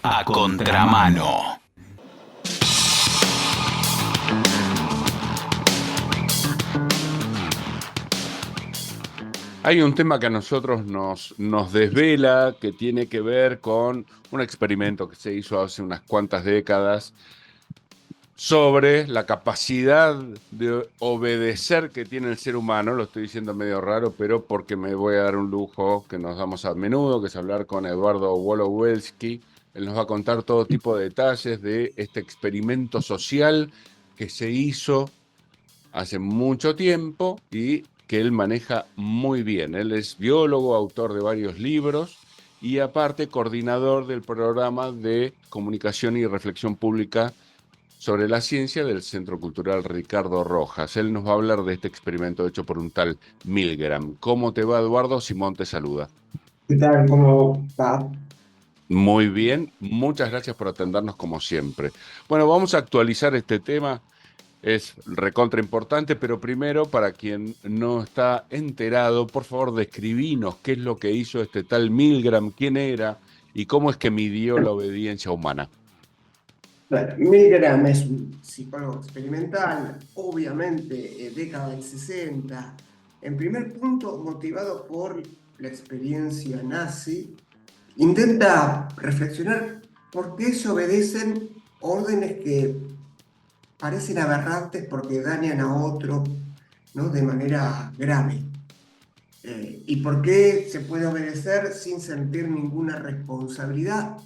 A contramano. Hay un tema que a nosotros nos desvela, que tiene que ver con un experimento que se hizo hace unas cuantas décadas sobre la capacidad de obedecer que tiene el ser humano. Lo estoy diciendo medio raro, pero porque me voy a dar un lujo que nos damos a menudo, que es hablar con Eduardo Wolowski. Él nos va a contar todo tipo de detalles de este experimento social que se hizo hace mucho tiempo y que él maneja muy bien. Él es biólogo, autor de varios libros y aparte coordinador del programa de comunicación y reflexión pública sobre la ciencia del Centro Cultural Ricardo Rojas. Él nos va a hablar de este experimento hecho por un tal Milgram. ¿Cómo te va, Eduardo? Simón te saluda. ¿Qué tal? ¿Cómo va? Muy bien, muchas gracias por atendernos como siempre. Bueno, vamos a actualizar este tema. Es recontra importante, pero primero, para quien no está enterado, por favor, describinos qué es lo que hizo este tal Milgram, quién era y cómo es que midió la obediencia humana. Bueno, Milgram es un psicólogo experimental, obviamente, década del 60. En primer punto, motivado por la experiencia nazi, intenta reflexionar por qué se obedecen órdenes que parecen aberrantes porque dañan a otro, ¿no?, de manera grave. ¿Y por qué se puede obedecer sin sentir ninguna responsabilidad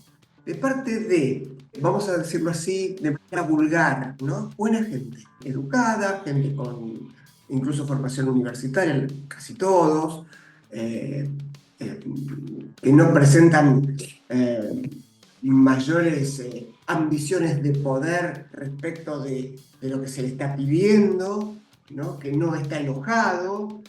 de parte de, vamos a decirlo así, de manera vulgar, ¿no? Buena gente, educada, gente con incluso formación universitaria, casi todos, eh, eh, que no presentan mayores ambiciones de poder respecto de lo que se le está pidiendo, ¿no? Que no está enojado,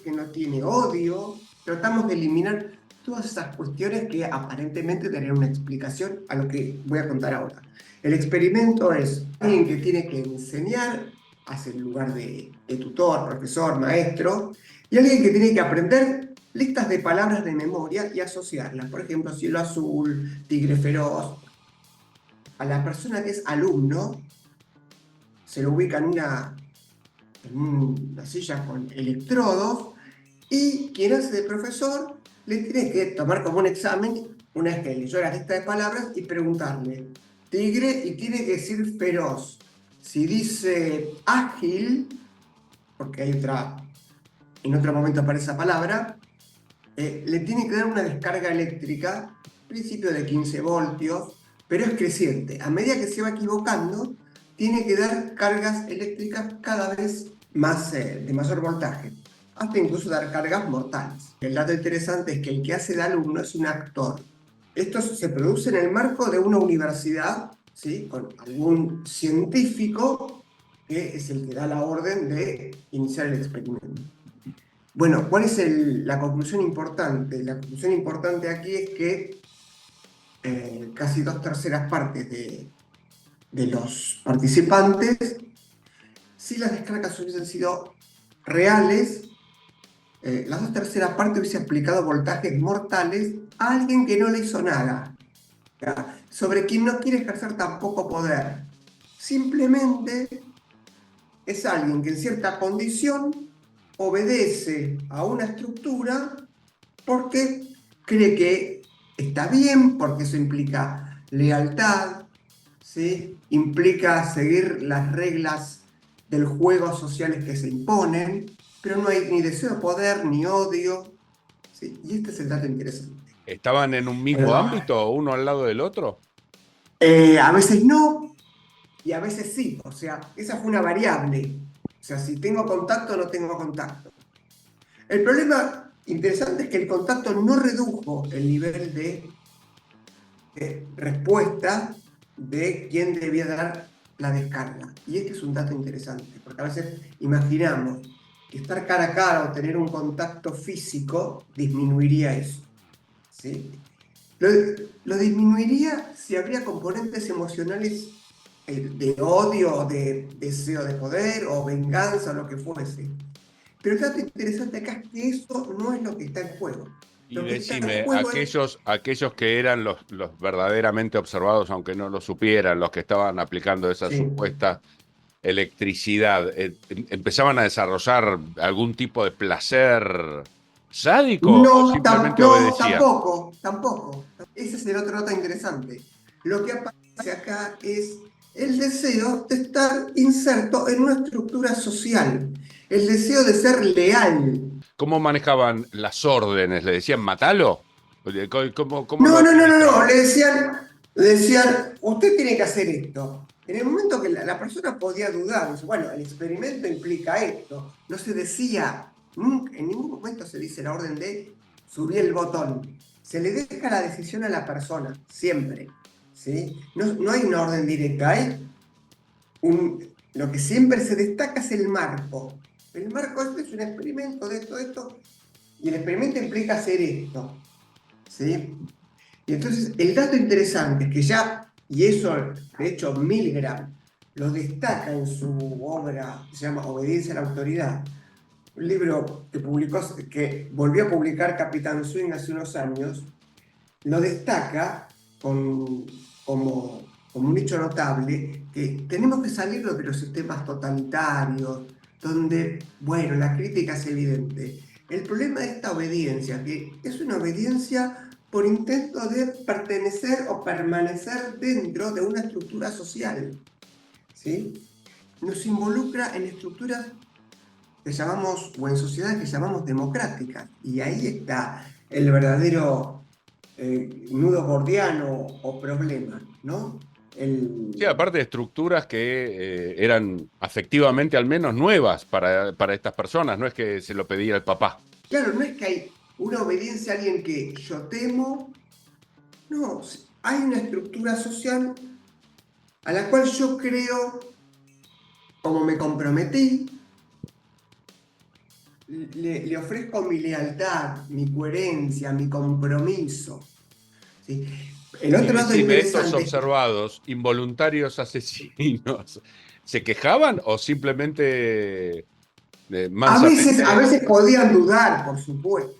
que no tiene odio. Tratamos de eliminar todas esas cuestiones que aparentemente tienen una explicación a lo que voy a contar ahora. El experimento es alguien que tiene que enseñar, hace el lugar de tutor, profesor, maestro, y alguien que tiene que aprender listas de palabras de memoria y asociarlas. Por ejemplo, cielo azul, tigre feroz. A la persona que es alumno se lo ubica en una silla con electrodos, y quien hace de profesor le tiene que tomar como un examen una vez que leyó la lista de palabras y preguntarle tigre y tiene que decir feroz. Si dice ágil, porque hay en otro momento aparece esa palabra, le tiene que dar una descarga eléctrica, principio de 15 voltios, pero es creciente. A medida que se va equivocando, tiene que dar cargas eléctricas cada vez más, de mayor voltaje, hasta incluso dar cargas mortales. El dato interesante es que el que hace de alumno es un actor. Esto se produce en el marco de una universidad, ¿sí?, con algún científico que es el que da la orden de iniciar el experimento. Bueno, ¿cuál es la conclusión importante? La conclusión importante aquí es que casi 2/3 de los participantes, si las descargas hubiesen sido reales, las 2/3 hubiese aplicado voltajes mortales a alguien que no le hizo nada, ¿ya?, sobre quien no quiere ejercer tampoco poder. Simplemente es alguien que en cierta condición obedece a una estructura porque cree que está bien, porque eso implica lealtad, ¿sí?, implica seguir las reglas del juego sociales que se imponen, pero no hay ni deseo de poder ni odio, ¿sí? Y este es el dato interesante. ¿Estaban en un mismo Bueno, ámbito, uno al lado del otro? a veces no y a veces sí, o sea, esa fue una variable. O sea, si tengo contacto o no tengo contacto. El problema interesante es que el contacto no redujo el nivel de respuesta de quién debía dar la descarga. Y este es un dato interesante, porque a veces imaginamos que estar cara a cara o tener un contacto físico disminuiría eso, ¿sí? Lo disminuiría si habría componentes emocionales, de odio, de deseo de poder o venganza o lo que fuese. Pero el dato interesante acá es que eso no es lo que está en juego. Y Lo que está en decime, juego es... aquellos que eran los verdaderamente observados, aunque no lo supieran, los que estaban aplicando esa Sí. supuesta electricidad, ¿empezaban a desarrollar algún tipo de placer sádico o No, simplemente no, obedecían? tampoco, tampoco. Ese es el otro dato interesante. Lo que aparece acá es el deseo de estar inserto en una estructura social, el deseo de ser leal. ¿Cómo manejaban las órdenes? ¿Le decían matalo? ¿Cómo lo No, no, no, no, no. administraban? Le decían, usted tiene que hacer esto. En el momento que la persona podía dudar, dice, bueno, el experimento implica esto. No se decía, nunca, en ningún momento se dice la orden de subir el botón. Se le deja la decisión a la persona, siempre. ¿Sí? No hay una orden directa, lo que siempre se destaca es el marco. El marco es un experimento de esto, y el experimento implica hacer esto. ¿Sí? Y entonces el dato interesante es que ya, y eso de hecho Milgram lo destaca en su obra que se llama Obediencia a la Autoridad, un libro que volvió a publicar Capitán Swing hace unos años, lo destaca como un hecho notable, que tenemos que salir de los sistemas totalitarios, donde, bueno, la crítica es evidente. El problema de esta obediencia, que es una obediencia por intento de pertenecer o permanecer dentro de una estructura social, ¿sí? Nos involucra en estructuras que llamamos, o en sociedades que llamamos democráticas, y ahí está el verdadero nudo gordiano o problema, ¿no? Sí, aparte de estructuras que eran afectivamente al menos nuevas para estas personas, no es que se lo pedía el papá. Claro, no es que hay una obediencia a alguien que yo temo, no, hay una estructura social a la cual yo creo, como me comprometí, le ofrezco mi lealtad, mi coherencia, mi compromiso. ¿Sí? El Y otro dato decime, estos interesante es que observados, involuntarios asesinos, ¿se quejaban o simplemente a mansamente? veces podían dudar, por supuesto,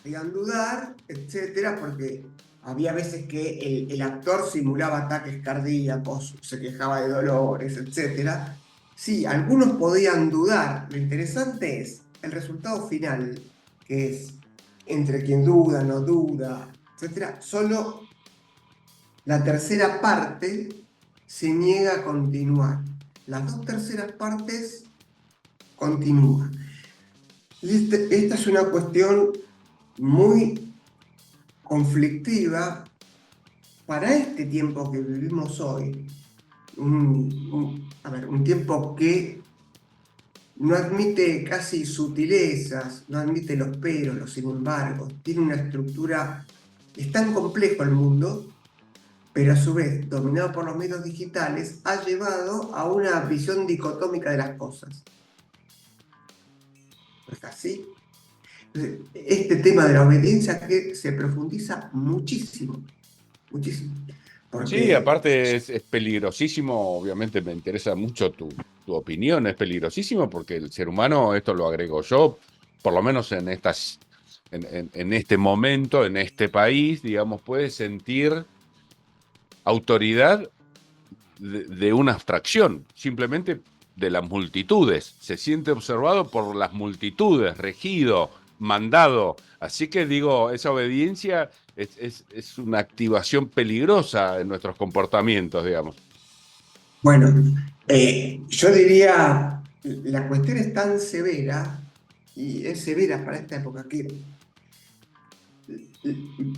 podían dudar, etcétera, porque había veces que el actor simulaba ataques cardíacos, se quejaba de dolores, etcétera. Sí, algunos podían dudar. Lo interesante es el resultado final, que es entre quien duda, no duda, etcétera. Solo la tercera parte se niega a continuar. Las dos terceras partes continúan. Y esta es una cuestión muy conflictiva para este tiempo que vivimos hoy. Un tiempo que no admite casi sutilezas, no admite los peros, los sin embargo, tiene una estructura, es tan complejo el mundo, pero a su vez, dominado por los medios digitales, ha llevado a una visión dicotómica de las cosas. ¿No es así? Este tema de la obediencia que se profundiza muchísimo, muchísimo. Sí, Porque, aparte es peligrosísimo, obviamente me interesa mucho tu opinión, es peligrosísimo porque el ser humano, esto lo agrego yo, por lo menos en este momento, en este país, digamos, puede sentir autoridad de una abstracción, simplemente de las multitudes. Se siente observado por las multitudes, regido, mandado. Así que digo, esa obediencia es una activación peligrosa en nuestros comportamientos, digamos. bueno, yo diría, la cuestión es tan severa, y es severa para esta época, que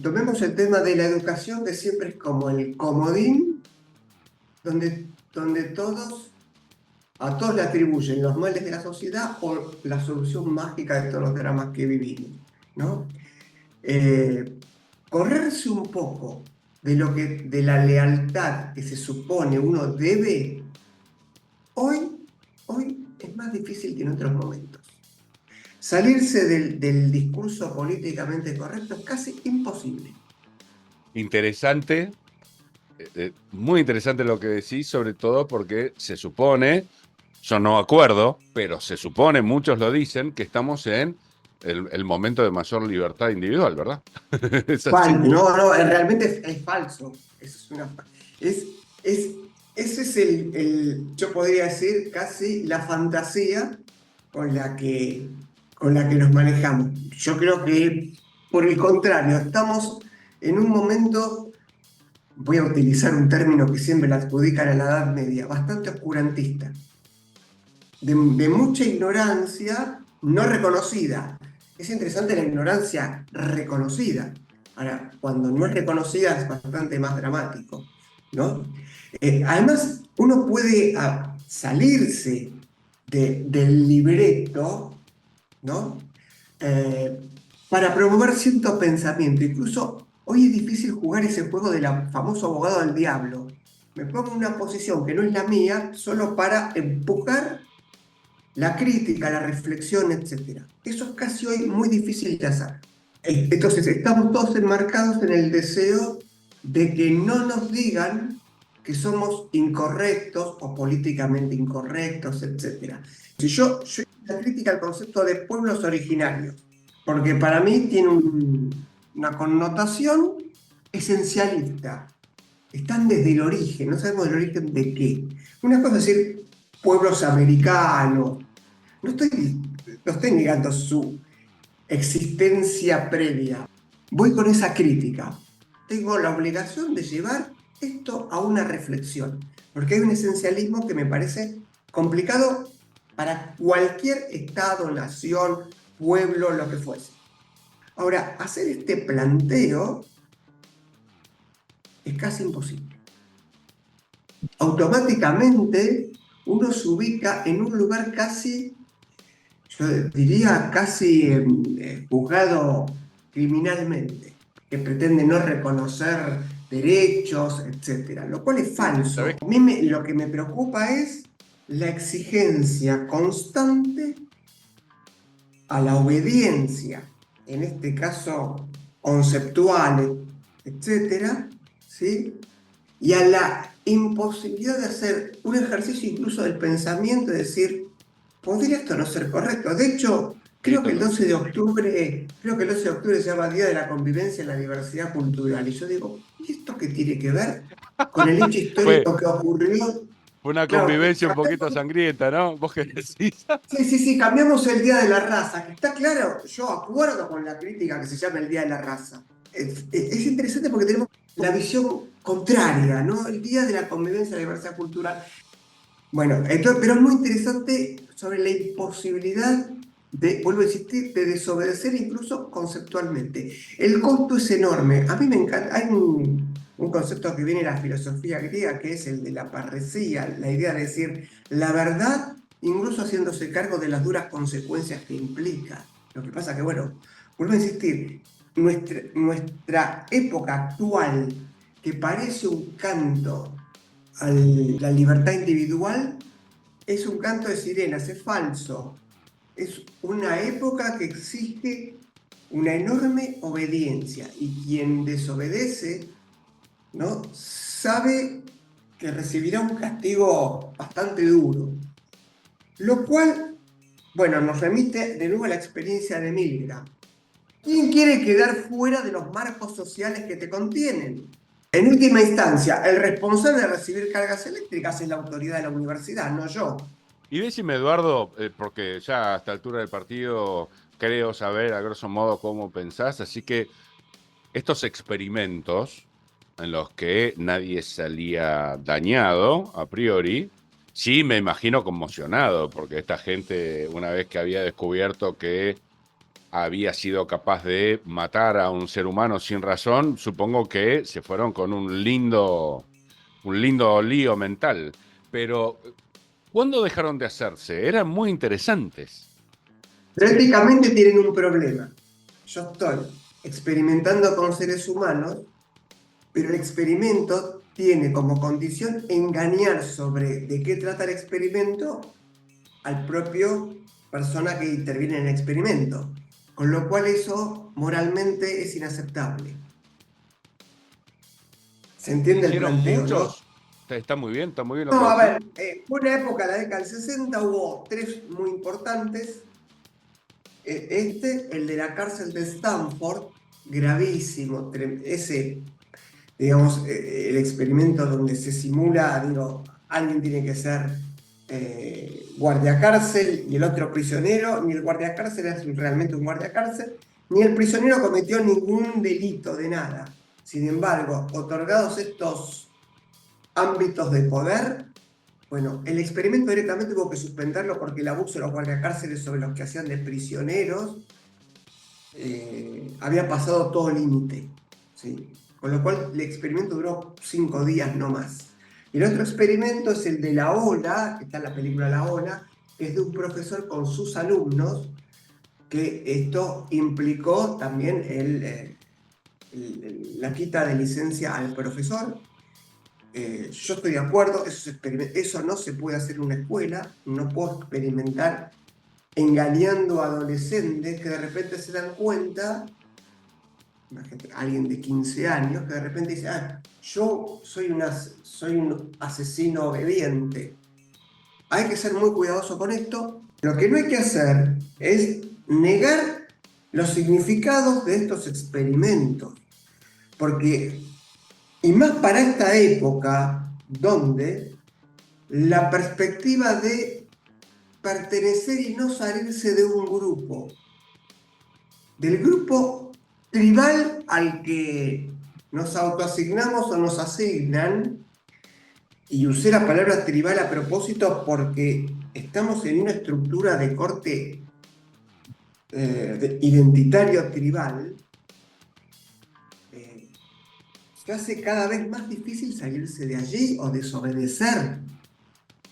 tomemos el tema de la educación, que siempre es como el comodín, donde a todos le atribuyen los males de la sociedad o la solución mágica de todos los dramas que vivimos, ¿no? Correrse un poco de la lealtad que se supone uno debe, hoy es más difícil que en otros momentos. Salirse del discurso políticamente correcto es casi imposible. Interesante, muy interesante lo que decís, sobre todo porque se supone, yo no acuerdo, pero se supone, muchos lo dicen, que estamos en el momento de mayor libertad individual, ¿verdad? Es así. No, realmente es falso. Eso es una, es, es, ese es yo podría decir, casi la fantasía con con la que nos manejamos. Yo creo que, por el contrario, estamos en un momento, voy a utilizar un término que siempre le adjudican a la Edad Media, bastante oscurantista, de mucha ignorancia no reconocida. Es interesante la ignorancia reconocida. Ahora, cuando no es reconocida es bastante más dramático, ¿no? Además, uno puede salirse del libreto, ¿no? Eh, para promover cierto pensamiento. Incluso hoy es difícil jugar ese juego del famoso abogado del diablo. Me pongo en una posición que no es la mía solo para empujar la crítica, la reflexión, etc. Eso es casi hoy muy difícil de hacer. Entonces, estamos todos enmarcados en el deseo de que no nos digan que somos incorrectos o políticamente incorrectos, etc. Si yo la crítica al concepto de pueblos originarios, porque para mí tiene una connotación esencialista. Están desde el origen, no sabemos el origen de qué. Una cosa es decir pueblos americanos, no estoy negando su existencia previa. Voy con esa crítica. Tengo la obligación de llevar esto a una reflexión, porque hay un esencialismo que me parece complicado para cualquier estado, nación, pueblo, lo que fuese. Ahora, hacer este planteo es casi imposible. Automáticamente uno se ubica en un lugar casi, yo diría, casi juzgado criminalmente, que pretende no reconocer derechos, etc. Lo cual es falso. ¿Sabés? A mí lo que me preocupa es la exigencia constante a la obediencia, en este caso conceptual, etc., ¿sí? Y a la imposibilidad de hacer un ejercicio incluso del pensamiento, de decir, ¿podría esto no ser correcto? De hecho, creo que el 12 de octubre se llama Día de la Convivencia en la Diversidad Cultural. Y yo digo, ¿y esto qué tiene que ver con el hecho Fue histórico que ocurrió? una Claro, convivencia un poquito sangrienta, ¿no? ¿Vos qué decís? sí, cambiamos el Día de la Raza, que está claro, yo acuerdo con la crítica que se llama el Día de la Raza. Es interesante porque tenemos la visión contraria, ¿no? El Día de la Convivencia y la Diversidad Cultural. Bueno, entonces, pero es muy interesante sobre la imposibilidad de, vuelvo a insistir, de desobedecer incluso conceptualmente. El costo es enorme. A mí me encanta, hay un concepto que viene de la filosofía griega, que es el de la parresía, la idea de decir la verdad, incluso haciéndose cargo de las duras consecuencias que implica. Lo que pasa que, bueno, vuelvo a insistir, nuestra época actual, que parece un canto a la libertad individual, es un canto de sirenas, es falso. Es una época que exige una enorme obediencia, y quien desobedece, ¿no?, sabe que recibirá un castigo bastante duro. Lo cual, bueno, nos remite de nuevo a la experiencia de Milgram. ¿Quién quiere quedar fuera de los marcos sociales que te contienen? En última instancia, el responsable de recibir cargas eléctricas es la autoridad de la universidad, no yo. Y decime, Eduardo, porque ya a esta altura del partido creo saber a grosso modo cómo pensás, así que estos experimentos en los que nadie salía dañado a priori, sí me imagino conmocionado, porque esta gente, una vez que había descubierto que había sido capaz de matar a un ser humano sin razón, supongo que se fueron con un lindo lío mental. Pero, ¿cuándo dejaron de hacerse? Eran muy interesantes. Pero éticamente tienen un problema. Yo estoy experimentando con seres humanos, pero el experimento tiene como condición engañar sobre de qué trata el experimento al propio persona que interviene en el experimento. Con lo cual eso moralmente es inaceptable. ¿Se entiende el Hicieron planteo, muchos. no? Está muy bien lo que No, a decís. ver, fue una época, la década del 60, hubo tres muy importantes. el de la cárcel de Stanford, gravísimo, ese, digamos, el experimento donde se simula, digo, alguien tiene que ser guardiacárcel y el otro prisionero, ni el guardiacárcel es realmente un guardiacárcel, ni el prisionero cometió ningún delito de nada. Sin embargo, otorgados estos ámbitos de poder, bueno, el experimento directamente hubo que suspenderlo porque el abuso de los guardiacárceles sobre los que hacían de prisioneros había pasado todo límite, ¿sí? Con lo cual el experimento duró 5 días no más. Y el otro experimento es el de La Ola, que está en la película La Ola, que es de un profesor con sus alumnos, que esto implicó también la quita de licencia al profesor. Yo estoy de acuerdo, eso no se puede hacer en una escuela, no puedo experimentar engañando a adolescentes que de repente se dan cuenta, imagínate, alguien de 15 años que de repente dice, yo soy un asesino obediente. Hay que ser muy cuidadoso con esto. Lo que no hay que hacer es negar los significados de estos experimentos, porque, y más para esta época, donde la perspectiva de pertenecer y no salirse de un grupo, del grupo tribal al que nos autoasignamos o nos asignan, y usé la palabra tribal a propósito porque estamos en una estructura de corte identitario tribal, se hace cada vez más difícil salirse de allí o desobedecer,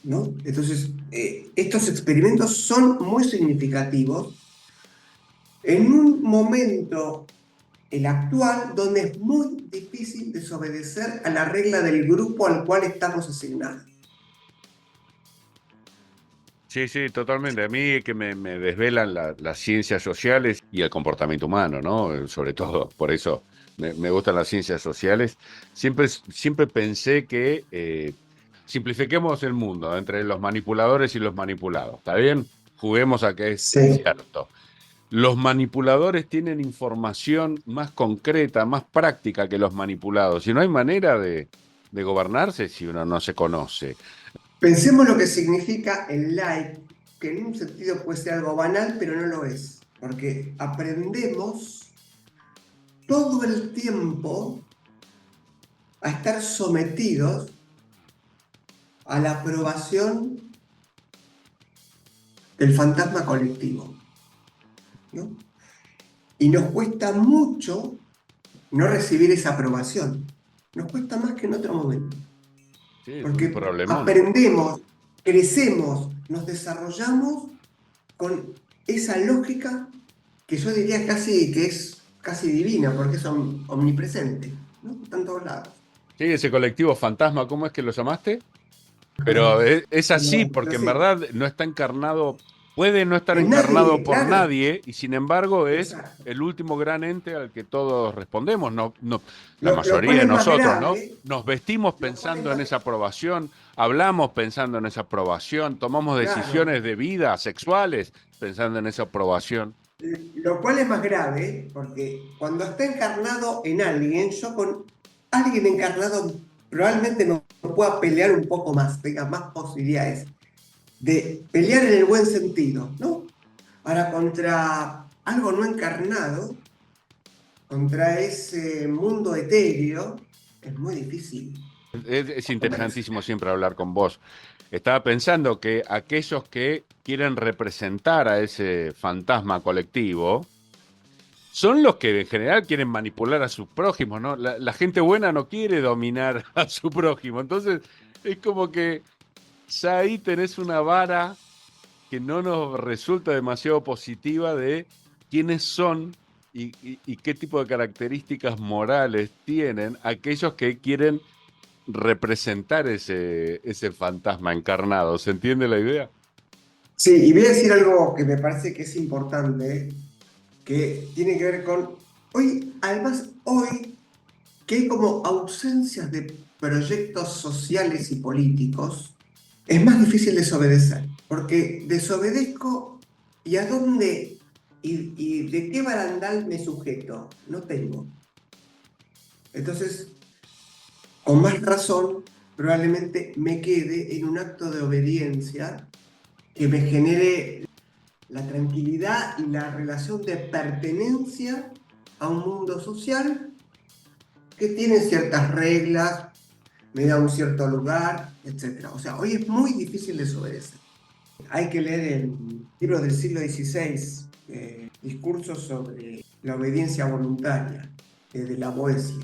¿no? Entonces, estos experimentos son muy significativos en un momento, el actual, donde es muy difícil desobedecer a la regla del grupo al cual estamos asignados. Sí, sí, totalmente. A mí que me desvelan las ciencias sociales y el comportamiento humano, ¿no? Sobre todo, por eso me gustan las ciencias sociales. Siempre pensé que simplifiquemos el mundo entre los manipuladores y los manipulados. ¿Está bien? Juguemos a que es Sí. cierto. Los manipuladores tienen información más concreta, más práctica que los manipulados. Y no hay manera de gobernarse si uno no se conoce. Pensemos lo que significa el like, que en un sentido puede ser algo banal, pero no lo es, porque aprendemos todo el tiempo a estar sometidos a la aprobación del fantasma colectivo, ¿no? Y nos cuesta mucho no recibir esa aprobación. Nos cuesta más que en otro momento. Sí, es Porque un problemón. aprendemos, crecemos, nos desarrollamos con esa lógica que yo diría casi que es casi divina, porque es omnipresente, ¿no? Está en todos lados. Sí, ese colectivo fantasma, ¿cómo es que lo llamaste? Pero es así, porque en Sí. verdad no está encarnado, puede no estar En encarnado nadie, por claro. nadie, y sin embargo es Exacto. el último gran ente al que todos respondemos. No, la Lo cual mayoría de es más nosotros, ¿no? grave. Nos vestimos Lo cual pensando es en más- esa aprobación, hablamos pensando en esa aprobación, tomamos Claro. decisiones de vida sexuales pensando en esa aprobación. Lo cual es más grave, porque cuando está encarnado en alguien, yo con alguien encarnado probablemente me pueda pelear un poco más, tenga más posibilidades de pelear en el buen sentido, ¿no? Ahora, contra algo no encarnado, contra ese mundo etéreo, es muy difícil. Es interesantísimo siempre hablar con vos. Estaba pensando que aquellos que quieren representar a ese fantasma colectivo son los que en general quieren manipular a sus prójimos, ¿no? La gente buena no quiere dominar a su prójimo. Entonces, es como que ya ahí tenés una vara que no nos resulta demasiado positiva de quiénes son y qué tipo de características morales tienen aquellos que quieren representar ese fantasma encarnado. ¿Se entiende la idea? Sí, y voy a decir algo que me parece que es importante, que tiene que ver con además hoy, que hay como ausencias de proyectos sociales y políticos, es más difícil desobedecer, porque desobedezco y a dónde ¿Y de qué barandal me sujeto? No tengo. Entonces, con más razón, probablemente me quede en un acto de obediencia que me genere la tranquilidad y la relación de pertenencia a un mundo social que tiene ciertas reglas, me da un cierto lugar, etc. O sea, hoy es muy difícil desobedecer. Hay que leer el libro del siglo XVI, Discursos sobre la obediencia voluntaria, de la Boétie.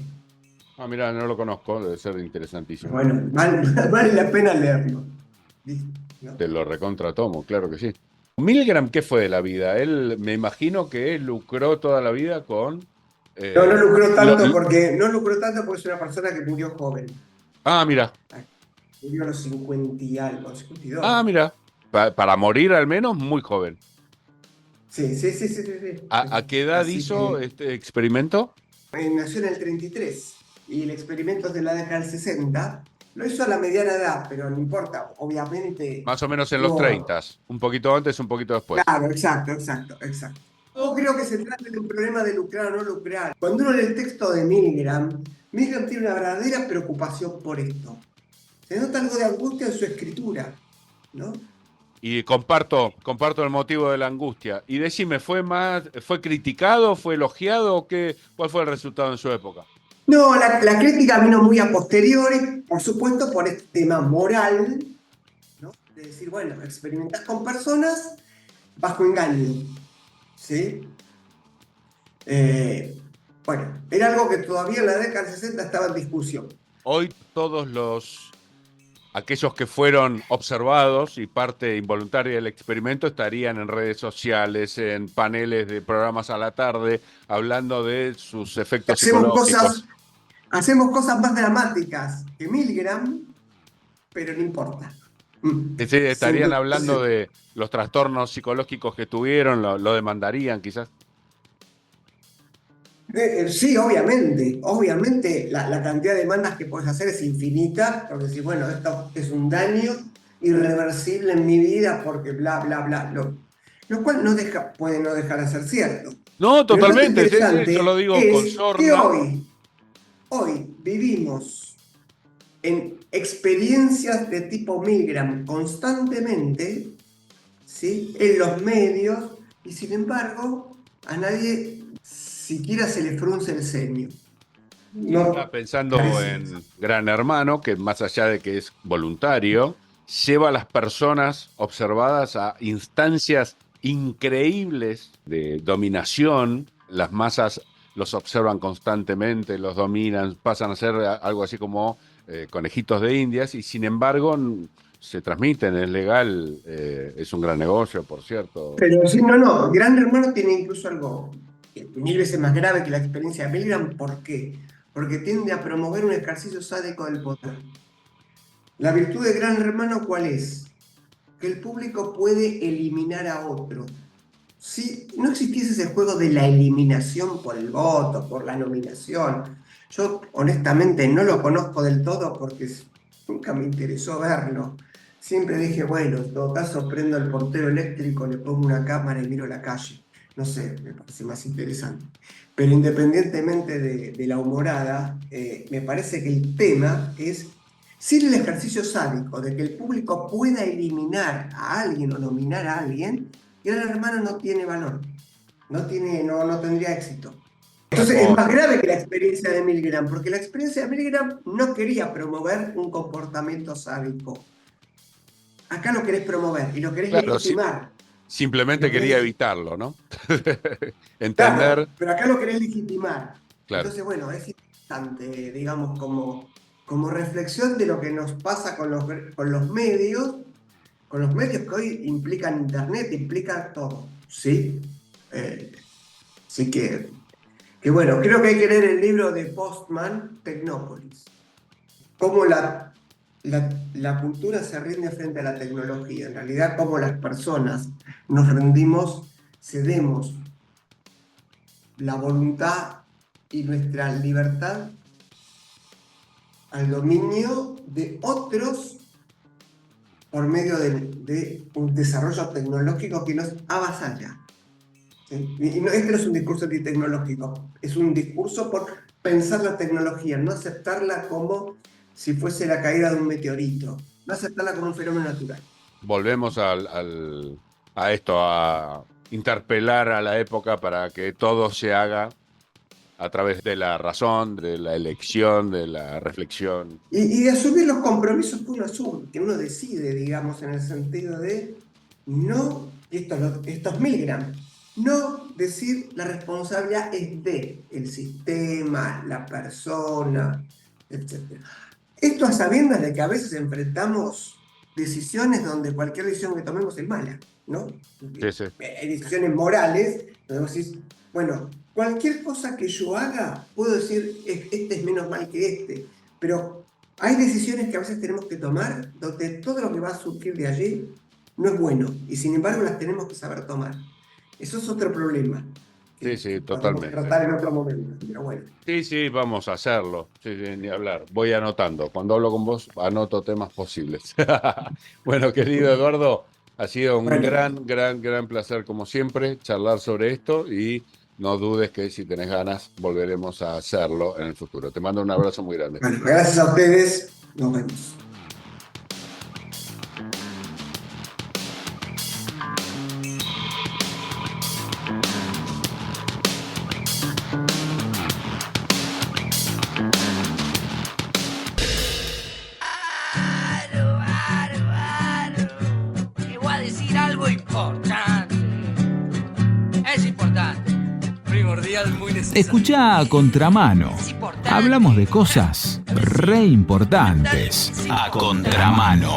Ah, mira, no lo conozco, debe ser interesantísimo. Bueno, vale la pena leerlo. ¿No? Te lo recontratomo, claro que sí. Milgram, ¿qué fue de la vida? Él, me imagino que lucró toda la vida con... No lucró lo- tanto porque es una persona que murió joven. Mira, Murió a los 50 y algo, 52. mira. Para morir al menos muy joven. Sí, sí, sí, sí, sí, sí. ¿A qué edad Así hizo que este experimento? nació en el 33 y el experimento es de la década del 60. Lo hizo a la mediana edad, pero no importa, obviamente. Más o menos en los No, 30, un poquito antes, un poquito después. claro, exacto, exacto, exacto. No creo que se trate de un problema de lucrar o no lucrar. Cuando uno lee el texto de Milgram, Milgram tiene una verdadera preocupación por esto. Se nota algo de angustia en su escritura, ¿no? Y comparto el motivo de la angustia. Y decime, ¿fue criticado, fue elogiado cuál fue el resultado en su época? No, la crítica vino muy a posteriori, por supuesto, por este tema moral, ¿no? De decir, bueno, experimentás con personas bajo engaño, ¿sí? Bueno, era algo que todavía en la década del 60 estaba en discusión. Hoy aquellos que fueron observados y parte involuntaria del experimento estarían en redes sociales, en paneles de programas a la tarde, hablando de sus efectos psicológicos. Hacemos cosas más dramáticas que Milgram, pero no importa. Estarían hablando de los trastornos psicológicos que tuvieron, lo demandarían quizás. Sí, obviamente la cantidad de demandas que puedes hacer es infinita, porque si, bueno, esto es un daño irreversible en mi vida porque bla, bla, bla, lo cual puede no dejar de ser cierto. No, Pero lo totalmente, interesante yo lo digo con es que sorna. hoy vivimos en experiencias de tipo Milgram constantemente, ¿sí? En los medios, y sin embargo a nadie siquiera se le frunce el ceño. No, Estaba pensando parece. en Gran Hermano, que más allá de que es voluntario, lleva a las personas observadas a instancias increíbles de dominación. Las masas los observan constantemente, los dominan, pasan a ser algo así como conejitos de indias, y sin embargo se transmiten, es legal, es un gran negocio, por cierto. Pero sí, no, Gran Hermano tiene incluso algo 1000 veces más grave que la experiencia de Milgram. ¿Por qué? Porque tiende a promover un ejercicio sádico del poder. La virtud de Gran Hermano, ¿cuál es? Que el público puede eliminar a otro. Si no existiese ese juego de la eliminación por el voto, por la nominación, yo honestamente no lo conozco del todo porque nunca me interesó verlo. Siempre dije, bueno, en todo caso prendo el portero eléctrico, le pongo una cámara y miro la calle. No sé, me parece más interesante. Pero independientemente de la humorada, me parece que el tema es, sin el ejercicio sádico de que el público pueda eliminar a alguien o nominar a alguien, Gran Hermano no tiene valor, no tendría éxito. Entonces es más grave que la experiencia de Milgram, porque la experiencia de Milgram no quería promover un comportamiento sádico. Acá lo querés promover y lo querés legitimar. Simplemente quería evitarlo, ¿no? Entender. Claro, pero acá lo querés legitimar. Claro. Entonces, bueno, es interesante, digamos, como reflexión de lo que nos pasa con los medios que hoy implican Internet, implican todo, ¿sí? Así que bueno, creo que hay que leer el libro de Postman, Tecnópolis. Cómo la cultura se rinde frente a la tecnología. En realidad, cómo las personas nos rendimos, cedemos la voluntad y nuestra libertad al dominio de otros por medio de un desarrollo tecnológico que nos avasalla. ¿sí? Y este no es un discurso antitecnológico, es un discurso por pensar la tecnología, no aceptarla como si fuese la caída de un meteorito, no aceptarla como un fenómeno natural. Volvemos a esto, a interpelar a la época para que todo se haga a través de la razón, de la elección, de la reflexión. Y de asumir los compromisos que uno asume, que uno decide, digamos, en el sentido de no, estos miligramos, no decir la responsabilidad es de el sistema, la persona, etc. Esto a sabiendas de que a veces enfrentamos decisiones donde cualquier decisión que tomemos es mala, ¿no? Sí, sí. Hay decisiones morales donde vos decís, bueno, cualquier cosa que yo haga, puedo decir, este es menos mal que este, pero hay decisiones que a veces tenemos que tomar donde todo lo que va a surgir de allí no es bueno, y sin embargo las tenemos que saber tomar. Eso es otro problema. Sí, sí, podemos totalmente. tratar en otro momento, pero bueno. Sí, sí, vamos a hacerlo. Sí, sí, ni hablar. Voy anotando. Cuando hablo con vos, anoto temas posibles. Bueno, querido Eduardo, ha sido un Bueno. gran placer, como siempre, charlar sobre esto y no dudes que si tenés ganas, volveremos a hacerlo en el futuro. Te mando un abrazo muy grande. Bueno, gracias a ustedes, nos vemos. Te voy a decir algo importante. Es importante. Primordial, muy necesario. Escuchá a Contramano. Es importante. Hablamos de cosas re importantes. A Contramano.